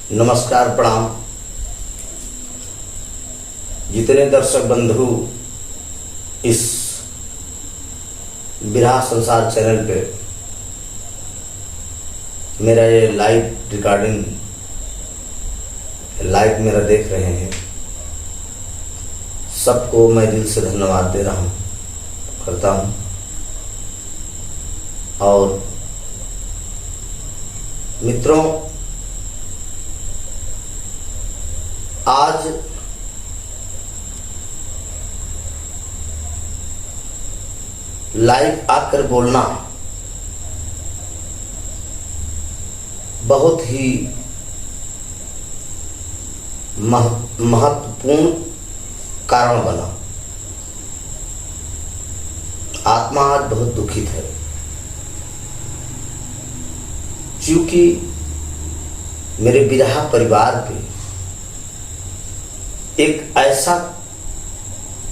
नमस्कार, प्रणाम। जितने दर्शक बंधु इस विरहा संसार चैनल पे मेरा ये लाइव रिकॉर्डिंग लाइव मेरा देख रहे हैं, सबको मैं दिल से धन्यवाद दे रहा हूँ, करता हूँ। और मित्रों, आज लाइव आकर बोलना बहुत ही महत्वपूर्ण कारण बना। आत्मा आज बहुत दुखित है, क्योंकि मेरे विरहा परिवार पे एक ऐसा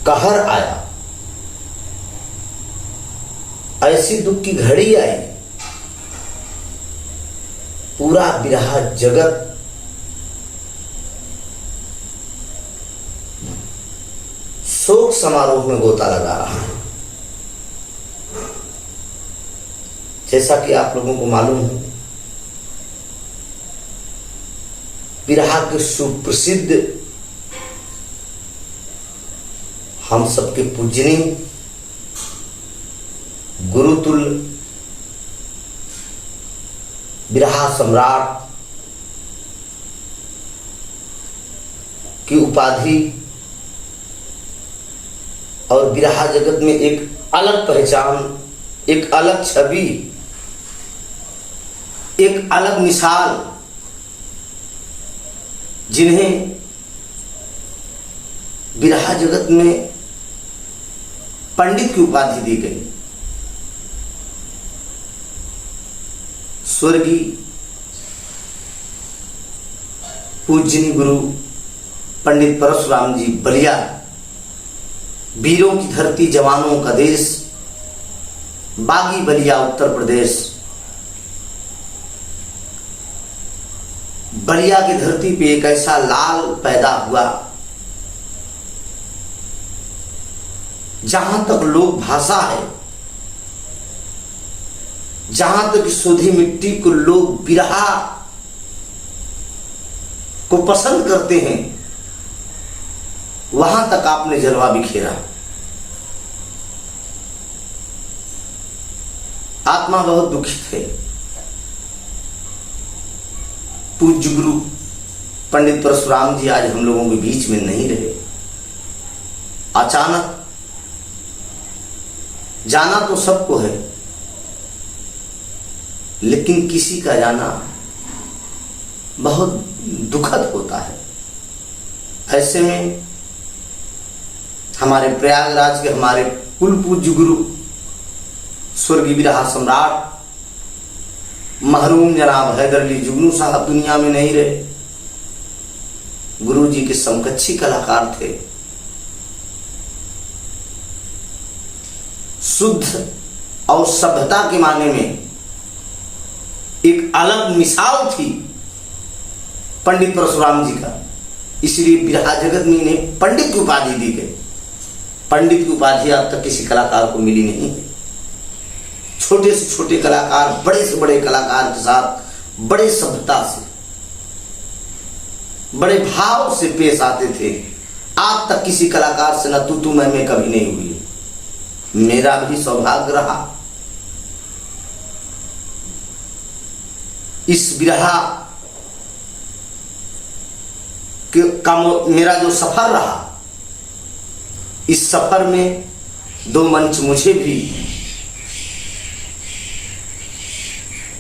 कहर आया, ऐसी दुख की घड़ी आई, पूरा विरहा जगत शोक समारोह में गोता लगा रहा है। जैसा कि आप लोगों को मालूम है, विरहा के सुप्रसिद्ध हम सबके पूजनीय गुरुतुल्य विरहा सम्राट की उपाधि और विरहा जगत में एक अलग पहचान, एक अलग छवि, एक अलग मिसाल, जिन्हें विरहा जगत में पंडित की उपाधि दी गई, स्वर्गीय पूजनीय गुरु पंडित परशुराम जी बलिया, वीरों की धरती, जवानों का देश, बागी बलिया, उत्तर प्रदेश। बलिया की धरती पे एक ऐसा लाल पैदा हुआ जहां तक लोक भाषा है, जहां तक शोधी मिट्टी को लोग विरहा को पसंद करते हैं, वहां तक आपने जलवा बिखेरा। आत्मा बहुत दुखित है। पूज्य गुरु पंडित परशुराम जी आज हम लोगों के बीच में नहीं रहे। अचानक जाना तो सबको है, लेकिन किसी का जाना बहुत दुखद होता है। ऐसे में हमारे प्रयागराज के हमारे कुल पूज्य गुरु स्वर्गीय विरहा सम्राट महरूम जनाब हैदर अली जुगनू साहब दुनिया में नहीं रहे। गुरु जी के समकक्षी कलाकार थे, शुद्ध और सभ्यता के माने में एक अलग मिसाल थी पंडित परशुराम जी का। इसलिए विरहा जगत में इन्हें पंडित की उपाधि दी गई। पंडित की उपाधि आज तक किसी कलाकार को मिली नहीं है। छोटे से छोटे कलाकार बड़े से बड़े कलाकार के साथ बड़े सभ्यता से, बड़े भाव से पेश आते थे। आज तक किसी कलाकार से न तू मैं कभी नहीं हुई। मेरा भी सौभाग्य रहा इस विरहा का मेरा जो सफर रहा, इस सफर में दो मंच मुझे भी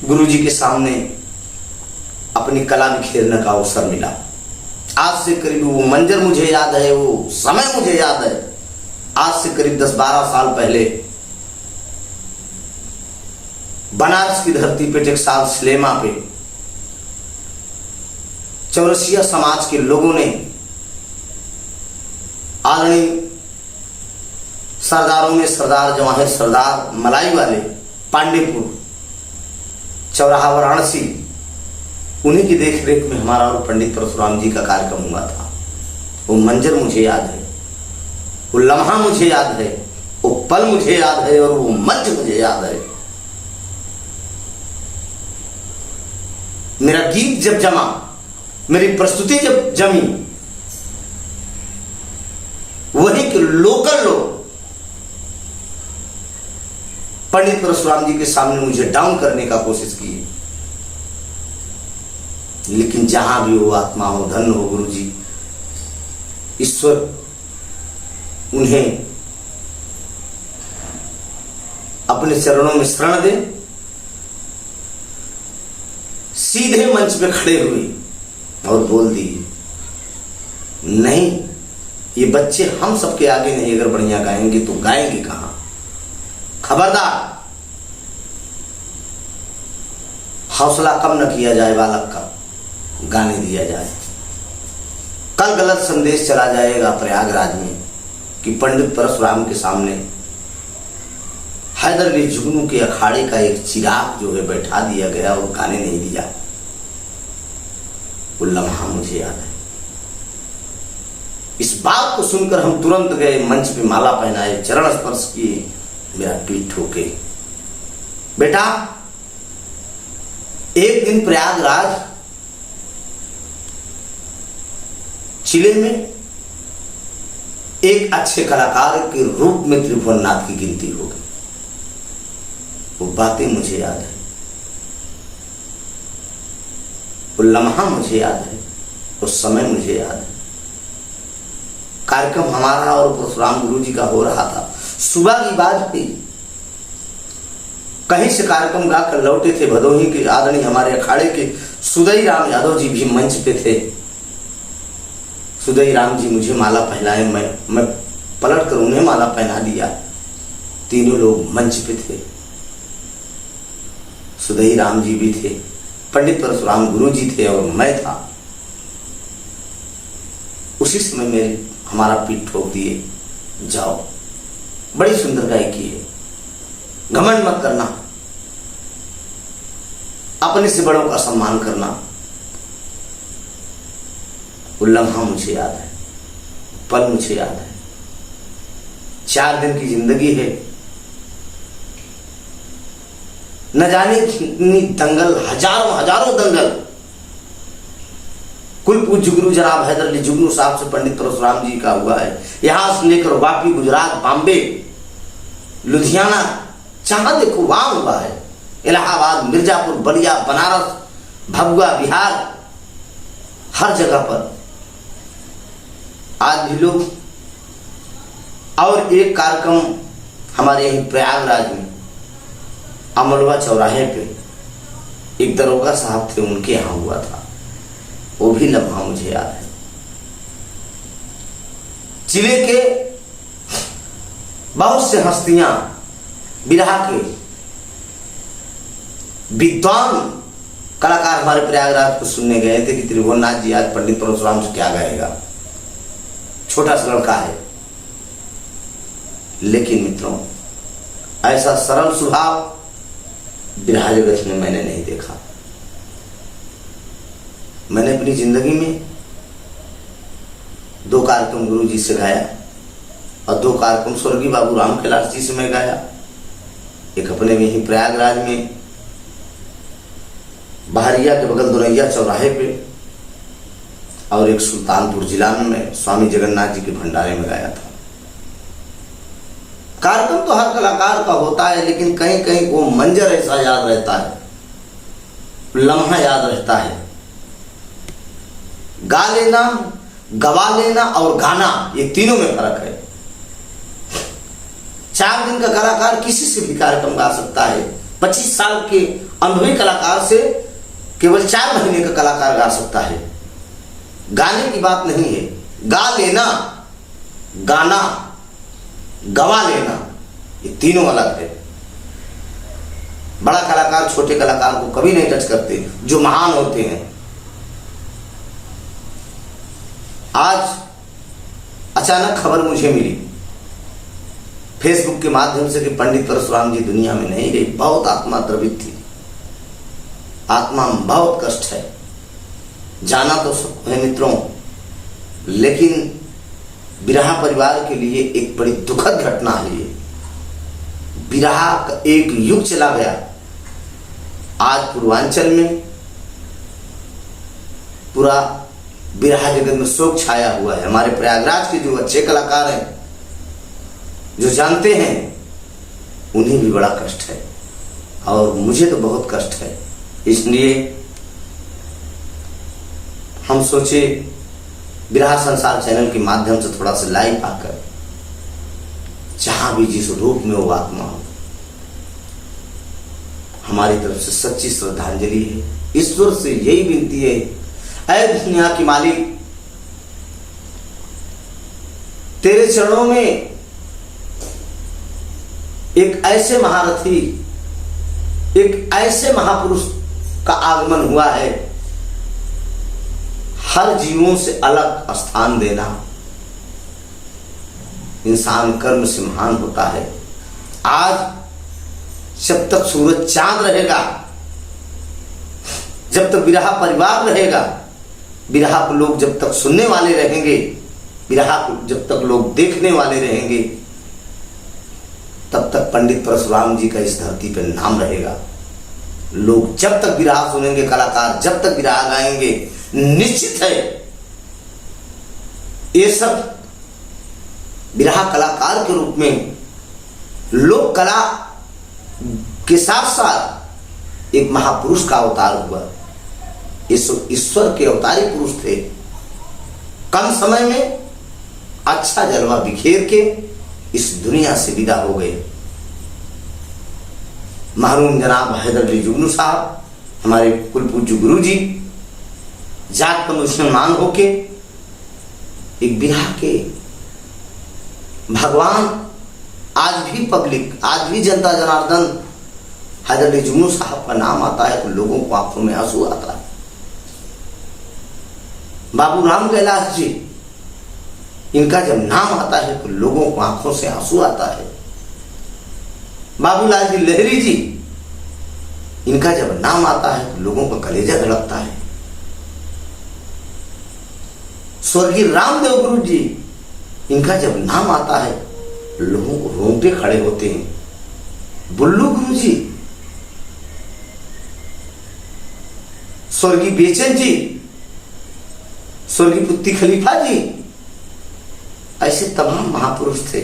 गुरुजी के सामने अपनी कला बिखेरने का अवसर मिला। आज से करीब वो मंजर मुझे याद है, वो समय मुझे याद है। आज से करीब 10-12 साल पहले बनारस की धरती पे टेक्साल स्लेमा पे चौरसिया समाज के लोगों ने आदरणीय सरदारों में सरदार जवाहिर सरदार मलाई वाले पांडेपुर चौराहा वाराणसी उन्हीं की देख रेख में हमारा और पंडित परशुराम जी का कार्यक्रम हुआ था। वो मंजर मुझे याद है, वो लम्हा मुझे याद है, वो पल मुझे याद है और वो मंच मुझे याद है। मेरा गीत जब जमा, मेरी प्रस्तुति जब जमी, वहीं के लोकल लोग पंडित परशुराम जी के सामने मुझे डाउन करने का कोशिश की। लेकिन जहां भी वो आत्मा हो, धन हो गुरु जी, ईश्वर उन्हें अपने चरणों में शरण दे। सीधे मंच पे खड़े हुए और बोल दिए, नहीं, ये बच्चे हम सबके आगे नहीं अगर बढ़िया गाएंगे तो गाएंगे कहां। खबरदार, हौसला कम न किया जाए बालक का, गाने दिया जाए। कल गलत संदेश चला जाएगा प्रयागराज में कि पंडित परशुराम के सामने हैदर अली जुगनू के अखाड़े का एक चिराग जो है बैठा दिया गया और गाने नहीं दिया। वो लम्हा मुझे याद है। इस बात को सुनकर हम तुरंत गए, मंच पे माला पहनाए, चरण स्पर्श किए, मेरा पीठ ठोके। बेटा, एक दिन प्रयागराज जिले में एक अच्छे कलाकार के रूप में त्रिभुवननाथ की गिनती हो गई। वो बातें मुझे याद है, वो लम्हा मुझे याद है, वो समय मुझे याद है। कार्यक्रम हमारा और परशुराम गुरु जी का हो रहा था। सुबह की बात थी, कहीं से कार्यक्रम गाकर लौटे थे। भदोही के आदरणीय हमारे अखाड़े के सुदई राम यादव जी भी मंच पे थे। सुदई राम जी मुझे माला पहनाए, मैं पलट कर उन्हें माला पहना दिया। तीनों लोग मंच पे थे। सुदई राम जी भी थे, पंडित परशुराम गुरु जी थे और मैं था। उसी समय मेरे हमारा पीठ ठोक दिए, जाओ, बड़ी सुंदर गायकी है, घमंड मत करना, अपने से बड़ों का सम्मान करना। वो लम्हा मुझे याद है, पल मुझे याद है। 4 दिन की जिंदगी है, न जाने कितनी दंगल, हजारों दंगल। कुल पूज्य गुरु जनाब हैदर अली जुगनू साहब से पंडित परशुराम जी का हुआ है। यहां से लेकर वापी, गुजरात, बॉम्बे, लुधियाना, जहां देखो वहां हुआ है। इलाहाबाद, मिर्जापुर, बलिया, बनारस, भभुआ, बिहार, हर जगह पर आज भी लोग। और एक कार्यक्रम हमारे यहीं प्रयागराज में अमलवा चौराहे पे एक दरोगा साहब थे, उनके यहां हुआ था। वो भी लम्हा मुझे याद है। जिले के बहुत से हस्तियां बिरहा के विद्वान कलाकार हमारे प्रयागराज को सुनने गए थे कि त्रिभुवननाथ जी आज पंडित परशुराम से क्या गाएगा। छोटा सा लड़का है, लेकिन मित्रों, ऐसा सरल स्वभाव बिरहा जगत में मैंने नहीं देखा। मैंने अपनी जिंदगी में 2 कार्यक्रम गुरु जी से गाया और 2 कार्यक्रम स्वर्गीय बाबू राम कैलाश जी से मैं गाया। एक अपने में ही प्रयागराज में बहरिया के बगल दुरैया चौराहे पे, और एक सुल्तानपुर जिला में मैं स्वामी जगन्नाथ जी के भंडारे में गाया था। कार्यक्रम तो हर कलाकार का होता है, लेकिन कहीं कहीं वो मंजर ऐसा याद रहता है, लम्हा याद रहता है। गा लेना, गवा लेना और गाना, ये तीनों में फर्क है। 4 दिन का कलाकार किसी से भी कार्यक्रम गा सकता है। 25 साल के अनुभवी कलाकार से केवल 4 महीने का कलाकार गा सकता है। गाने की बात नहीं है, गा लेना, गाना, गवा लेना, ये तीनों अलग है। बड़ा कलाकार छोटे कलाकार को कभी नहीं टच करते, जो महान होते हैं। आज अचानक खबर मुझे मिली फेसबुक के माध्यम से कि पंडित परशुराम जी दुनिया में नहीं रहे। बहुत आत्मा द्रवित थी, आत्मा में बहुत कष्ट है। जाना तो सबको है मित्रों, लेकिन बिरहा परिवार के लिए एक बड़ी दुखद घटना है ये। बिरहा का एक युग चला गया। आज पूर्वांचल में पूरा बिरहा जगत में शोक छाया हुआ है। हमारे प्रयागराज के जो अच्छे कलाकार हैं, जो जानते हैं, उन्हें भी बड़ा कष्ट है और मुझे तो बहुत कष्ट है। इसलिए हम सोचे बिरहा संसार चैनल के माध्यम से थोड़ा सा लाइव आकर, जहां भी जिस रूप में वो आत्मा हो, हमारी तरफ से सच्ची श्रद्धांजलि है। ईश्वर से यही विनती है, ऐ दुनिया की मालिक, तेरे चरणों में एक ऐसे महारथी, एक ऐसे महापुरुष का आगमन हुआ है, हर जीवों से अलग स्थान देना। इंसान कर्म से महान होता है। आज जब तक सूरज चांद रहेगा, जब तक बिरहा परिवार रहेगा, बिरहा को लोग जब तक सुनने वाले रहेंगे, बिरहा को जब तक लोग देखने वाले रहेंगे, तब तक पंडित परशुराम जी का इस धरती पर नाम रहेगा। लोग जब तक बिरहा सुनेंगे, कलाकार जब तक बिरहा गाएंगे, निश्चित है ये सब बिरहा कलाकार के रूप में लोक कला के साथ साथ एक महापुरुष का अवतार हुआ। ईश्वर के अवतारी पुरुष थे। कम समय में अच्छा जलवा बिखेर के इस दुनिया से विदा हो गए। मरहूम जनाब हैदर अली जुगनू साहब, हमारे कुल पूज्य गुरु जी, जात पर मुसलमान होके एक बिरहा के भगवान, आज भी पब्लिक, आज भी जनता जनार्दन हैदर अली जुगनू साहब का नाम आता है तो लोगों को आंखों में आंसू आता है। बाबू राम कैलाश जी, इनका जब नाम आता है तो लोगों को आंखों से आंसू आता है। बाबूलाल जी लहरी जी, इनका जब नाम आता है तो लोगों का कलेजा धड़कता है। स्वर्गीय रामदेव गुरु जी, इनका जब नाम आता है लोगों को रोंगटे खड़े होते हैं। बुल्लू गुरु जी, स्वर्गीय बेचन जी, स्वर्गीय पुत्ती खलीफा जी, ऐसे तमाम महापुरुष थे।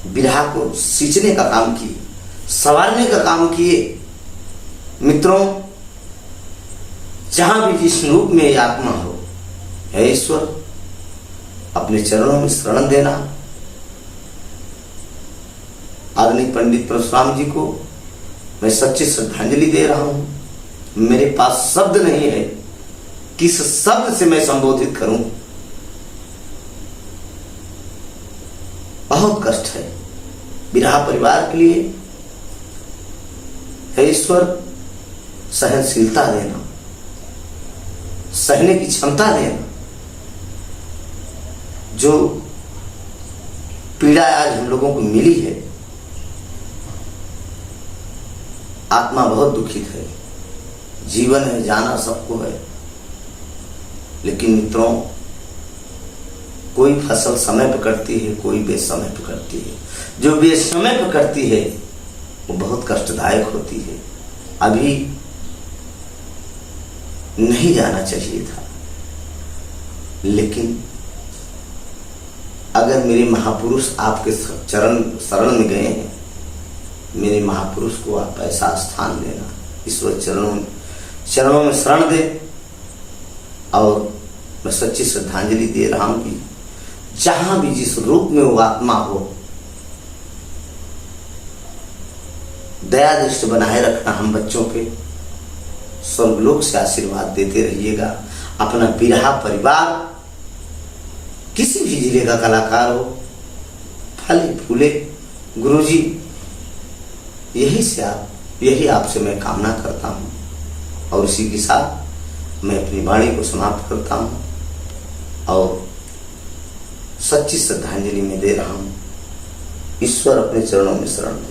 बिरहा को सींचने का काम किए, संवारने का काम किए। मित्रों, जहां भी जिस रूप में ये आत्मा हो, है ईश्वर, अपने चरणों में शरण देना। आदरणीय पंडित परशुराम जी को मैं सच्ची श्रद्धांजलि दे रहा हूं। मेरे पास शब्द नहीं है, किस शब्द से मैं संबोधित करूं। बहुत कष्ट है बिरहा परिवार के लिए। हे ईश्वर, सहनशीलता देना, सहने की क्षमता देना। जो पीड़ा आज हम लोगों को मिली है, आत्मा बहुत दुखित है। जीवन है, जाना सबको है, लेकिन मित्रों, कोई फसल समय पर कटती है, कोई बेसमय पर कटती है। जो बेसमय पर कटती है वो बहुत कष्टदायक होती है। अभी नहीं जाना चाहिए था, लेकिन अगर मेरे महापुरुष आपके चरण शरण में गए हैं, मेरे महापुरुष को आप ऐसा स्थान देना, ईश्वर चरणों में शरण दे। और मैं सच्ची श्रद्धांजलि दे रहा हूं कि जहां भी जिस रूप में वो आत्मा हो, दया दृष्टि बनाए रखना हम बच्चों पे। स्वर्गलोक से आशीर्वाद देते रहिएगा। अपना बिरहा परिवार, किसी भी जिले का कलाकार हो, फले फूले, गुरुजी, यही आपसे मैं कामना करता हूं। और इसी के साथ मैं अपनी वाणी को समाप्त करता हूं और सच्ची श्रद्धांजलि में दे रहा हूं। ईश्वर अपने चरणों में शरण दे।